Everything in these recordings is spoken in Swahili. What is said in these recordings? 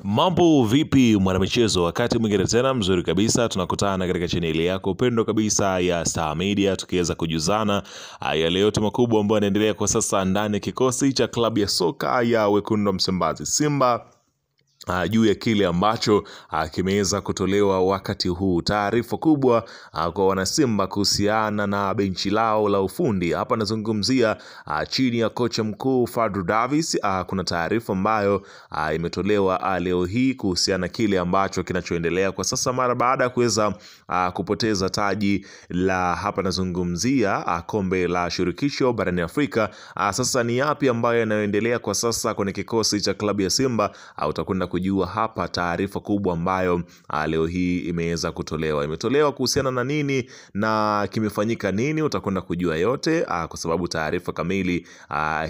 Mambo vipi mwanamichezo, wakati mwingine tena mzuri kabisa tunakutana katika chaneli yako pendo kabisa ya Star Media, tukiweza kujuzana yale yote makubwa ambayo yanaendelea kwa sasa ndani ya kikosi cha klabu ya soka ya Wekundu wa Msimbazi Simba, juu ya kile ambacho kimeweza kutolewa wakati huu. Taarifa kubwa kwa wanasimba kuhusiana na benchi lao la ufundi. Hapa nazungumzia chini ya kocha mkuu Fadlu Davis. Kuna taarifa ambayo imetolewa leo hii kuhusiana na kile ambacho kinachoendelea kwa sasa mara baada ya kuweza kupoteza taji la, hapa nazungumzia kombe la shirikisho barani Afrika. Sasa ni yapi ambayo yanayoendelea kwa sasa kwenye kikosi cha klabu ya Simba? Utakwenda kujua hapa taarifa kubwa ambayo leo hii imeweza kutolewa. Imetolewa kuhusiana na nini na kimefanyika nini, utakwenda kujua yote kwa sababu taarifa kamili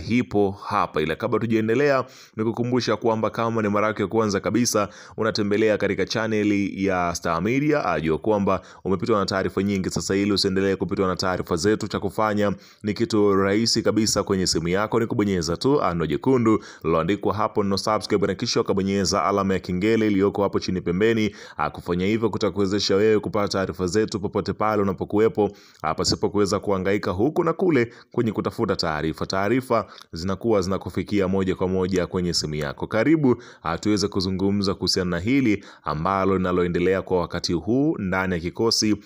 hipo hapa. Ila kabla tujaendelea, nikukumbusha kwamba kama ni mara yako ya kwanza kabisa unatembelea katika chaneli ya Star Media, ajua kwamba umepitwa na taarifa nyingi. Sasa ili usiendelee kupitwa na taarifa zetu, cha kufanya ni kitu rahisi kabisa. Kwenye simu yako ni kubonyeza tu ano jekundu liloandikwa hapo no subscribe, na kisha ukabonyeza alama ya kengele iliyoko hapo chini pembeni. Kufanya hivyo kutakuwezesha wewe kupata taarifa zetu popote pale unapokuwepo, pasipo kuweza kuhangaika huku na kule kwenye kutafuta taarifa. Taarifa zinakuwa zinakufikia moja kwa moja kwenye simu yako. Karibu tuweze kuzungumza kuhusiana na hili ambalo linaloendelea kwa wakati huu ndani ya kikosi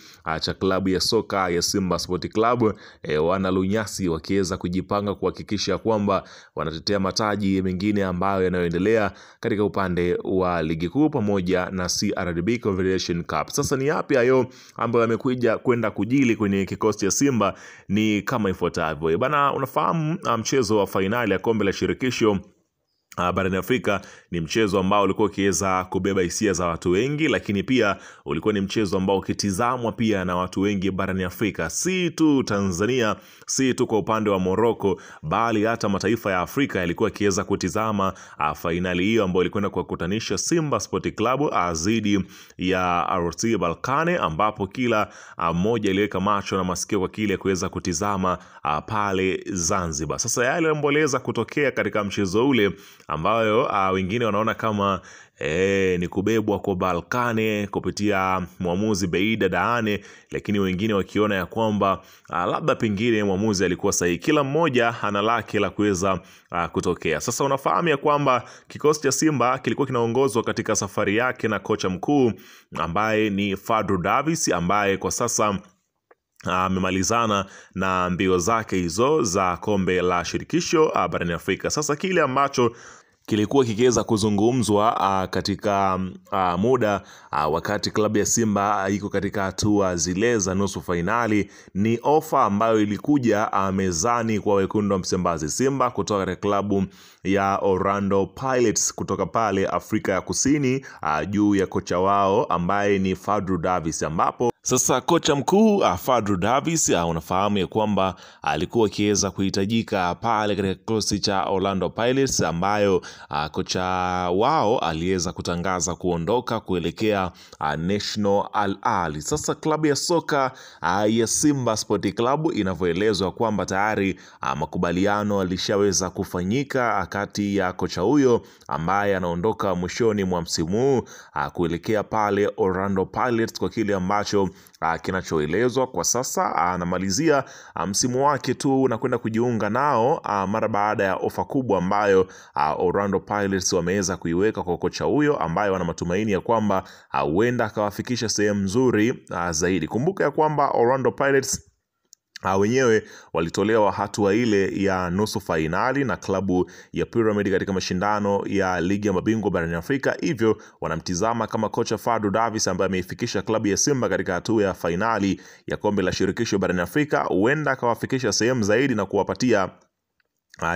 cha klabu ya soka ya Simba Sport Club. Wana lunyasi wakiweza kujipanga kuhakikisha kwamba wanatetea mataji mengine ambayo yanayoendelea katika upande wa ligi kuu pamoja na CRDB Confederation Cup. Sasa ni yapi hayo ambayo yamekuja kwenda kujili kwenye kikosi cha Simba? Ni kama ifuatavyo. Bana, unafahamu mchezo wa fainali ya kombe la shirikisho barani Afrika ni mchezo ambao ulikuwa ukiweza kubeba hisia za watu wengi, lakini pia ulikuwa ni mchezo ambao ukitizamwa pia na watu wengi barani Afrika, si tu Tanzania, si tu kwa upande wa Morocco, bali hata mataifa ya Afrika yalikuwa kiweza kutizama fainali hiyo ambayo ilikwenda kuwakutanisha Simba Sport Club dhidi ya RC Berkane, ambapo kila mmoja aliweka macho na masikio kwa kile kuweza kutizama pale Zanzibar. Sasa yale yamboleza kutokea katika mchezo ule ambayo wengine wanaona kama ni kubebwa kwa Berkane kupitia mwamuzi Beida Daane, lakini wengine wakiona ya kwamba labda pengine mwamuzi alikuwa sahihi. Kila mmoja ana lake la kuweza kutokea. Sasa unafahamu ya kwamba kikosi cha Simba kilikuwa kinaongozwa katika safari yake na kocha mkuu ambaye ni Fadlu Davis, ambaye kwa sasa amemalizana na mbio zake hizo za kombe la shirikisho barani Afrika. Sasa kile ambacho kilikuwa kikiweza kuzungumzwa katika muda wakati klabu ya Simba iko katika hatua zile za nusu fainali ni ofa ambayo ilikuja mezani kwa Wekundu wa Msimbazi Simba kutoka katika klabu ya Orlando Pirates kutoka pale Afrika ya Kusini, juu ya kocha wao ambaye ni Fadlu Davis, ambapo sasa kocha mkuu Fadlu Davis unafahamu ya kwamba alikuwa akiweza kuhitajika pale katika kikosi cha Orlando Pirates, ambayo kocha wao aliweza kutangaza kuondoka kuelekea National Al Ahly. Sasa klabu ya soka ya Simba Sport Club inavyoelezwa kwamba tayari makubaliano alishaweza kufanyika kati ya kocha huyo ambaye anaondoka mwishoni mwa msimu kuelekea pale Orlando Pirates, kwa kile ambacho kinachoelezwa kwa sasa anamalizia msimu wake tu na kwenda kujiunga nao mara baada ya ofa kubwa ambayo Orlando Pirates wameweza kuiweka kwa kocha huyo, ambayo wana matumaini ya kwamba huenda akawafikisha sehemu nzuri zaidi. Kumbuka ya kwamba Orlando Pirates wenyewe walitolewa hatua ile ya nusu fainali na klabu ya Pyramid katika mashindano ya ligi ya mabingwa barani Afrika. Hivyo wanamtizama kama kocha Fadlu Davis ambaye ameifikisha klabu ya Simba katika hatua ya fainali ya kombe la shirikisho barani Afrika, huenda akawafikisha sehemu zaidi na kuwapatia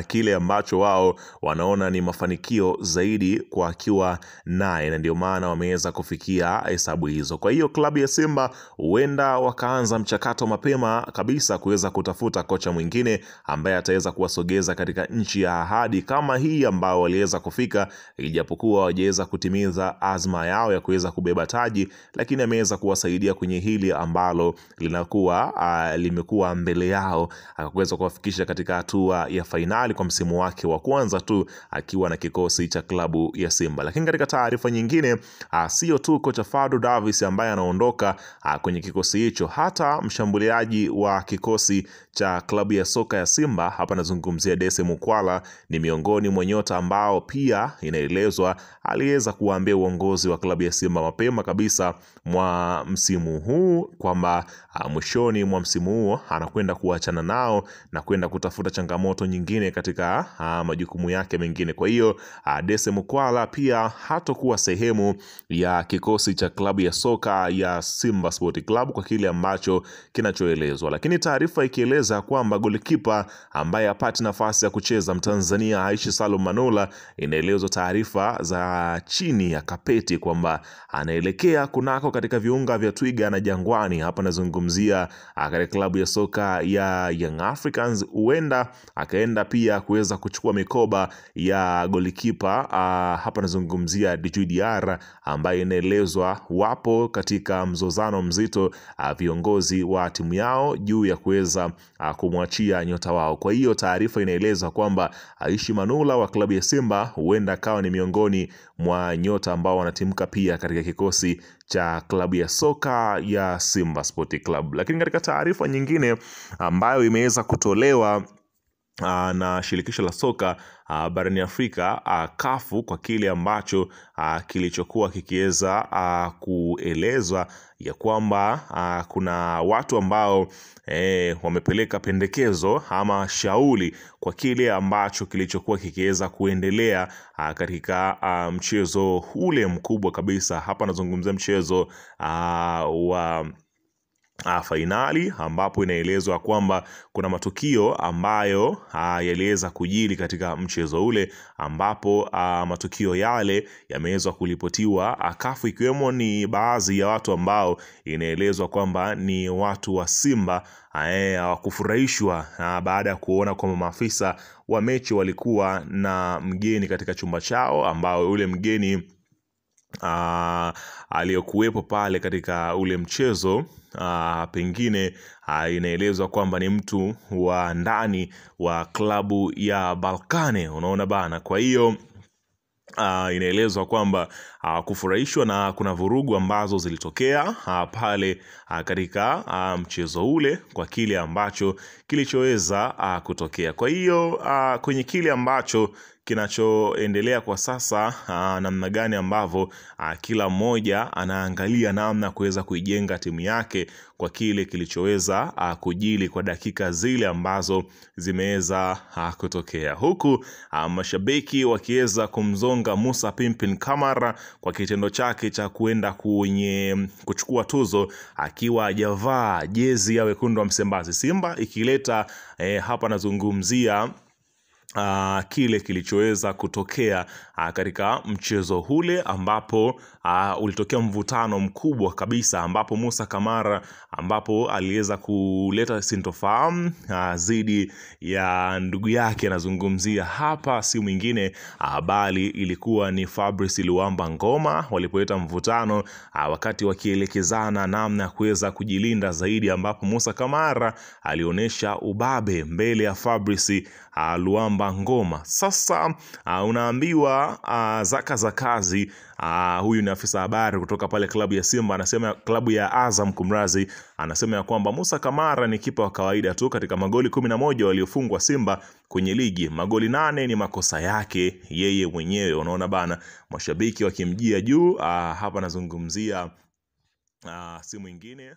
kile ambacho wao wanaona ni mafanikio zaidi kwa akiwa naye, na ndio maana wameweza kufikia hesabu hizo. Kwa hiyo klabu ya Simba huenda wakaanza mchakato mapema kabisa kuweza kutafuta kocha mwingine ambaye ataweza kuwasogeza katika nchi ya ahadi kama hii ambao waliweza kufika, ijapokuwa hawajaweza kutimiza azma yao ya kuweza kubeba taji, lakini ameweza kuwasaidia kwenye hili ambalo limekuwa mbele yao, akaweza kuwafikisha katika hatua ya fainali fainali kwa msimu wake wa kwanza tu akiwa na kikosi cha klabu ya Simba. Lakini katika taarifa nyingine, sio tu kocha Fadlu Davis ambaye anaondoka kwenye kikosi hicho, hata mshambuliaji wa kikosi cha klabu ya soka ya Simba, hapa nazungumzia Dese Mukwala, ni miongoni mwa nyota ambao pia inaelezwa aliweza kuambia uongozi wa klabu ya Simba mapema kabisa mwa msimu huu kwamba mwishoni mwa msimu huo anakwenda kuachana nao na kwenda kutafuta changamoto nyingine katika majukumu yake mengine. Kwa hiyo Dese Mukwala pia hatakuwa sehemu ya kikosi cha klabu ya soka ya Simba Sport Club kwa kile ambacho kinachoelezwa. Lakini taarifa ikieleza kwamba golikipa ambaye hapati nafasi ya kucheza, Mtanzania Aishi Salum Manula, inaelezwa taarifa za chini ya kapeti kwamba anaelekea kunako katika viunga vya Twiga na Jangwani. Hapa nazungumzia katika klabu ya soka ya Young Africans. Huenda akaenda pia kuweza kuchukua mikoba ya golikipa hapa nazungumzia Djigui Diarra, ambaye inaelezwa wapo katika mzozano mzito viongozi wa timu yao juu ya kuweza kumwachia nyota wao. Kwa hiyo taarifa inaeleza kwamba Aishi Manula wa klabu ya Simba huenda akawa ni miongoni mwa nyota ambao wanatimka pia katika kikosi cha klabu ya soka ya Simba Sport Club. Lakini katika taarifa nyingine ambayo imeweza kutolewa na shirikisho la soka barani Afrika, kafu, kwa kile ambacho kilichokuwa kikiweza kuelezwa ya kwamba kuna watu ambao wamepeleka pendekezo ama shauli kwa kile ambacho kilichokuwa kikiweza kuendelea katika mchezo ule mkubwa kabisa. Hapa nazungumzia mchezo wa fainali, ambapo inaelezwa kwamba kuna matukio ambayo yaliweza kujiri katika mchezo ule, ambapo matukio yale yameweza kulipotiwa kafu, ikiwemo ni baadhi ya watu ambao inaelezwa kwamba ni watu wa Simba hawakufurahishwa baada ya kuona kwamba maafisa wa mechi walikuwa na mgeni katika chumba chao, ambao ule mgeni aliyokuwepo pale katika ule mchezo pengine inaelezwa kwamba ni mtu wa ndani wa klabu ya Balkane, unaona bana. Kwa hiyo inaelezwa kwamba kufurahishwa na kuna vurugu ambazo zilitokea pale katika mchezo ule kwa kile ambacho kilichoweza kutokea. Kwa hiyo kwenye kile ambacho kinachoendelea kwa sasa, namna gani ambavyo kila mmoja anaangalia namna kuweza kuijenga timu yake kwa kile kilichoweza kujili kwa dakika zile ambazo zimeweza kutokea, huku mashabiki wakiweza kumzonga Musa Pimpin Kamara kwa kitendo chake cha kuenda kuchukua tuzo akiwa hajavaa jezi ya wekundu wa Msimbazi Simba, ikileta hapa nazungumzia kile kilichoweza kutokea katika mchezo ule, ambapo ulitokea mvutano mkubwa kabisa, ambapo Musa Kamara ambapo aliweza kuleta sintofahamu zidi ya ndugu yake. Anazungumzia hapa si mwingine bali ilikuwa ni Fabrice Luamba Ngoma, walipoleta mvutano wakati wakielekezana namna ya kuweza kujilinda zaidi, ambapo Musa Kamara alionyesha ubabe mbele ya Fabrice Luamba Ngoma. Sasa unaambiwa Zaka za kazi, huyu ni afisa habari kutoka pale klabu ya Simba, anasema klabu ya Azam kumrazi, anasema ya kwamba Musa Kamara ni kipa wa kawaida tu. Katika magoli 11 waliofungwa Simba kwenye ligi, magoli 8 ni makosa yake yeye mwenyewe, unaona bana, mashabiki wakimjia juu. Hapa nazungumzia si mwingine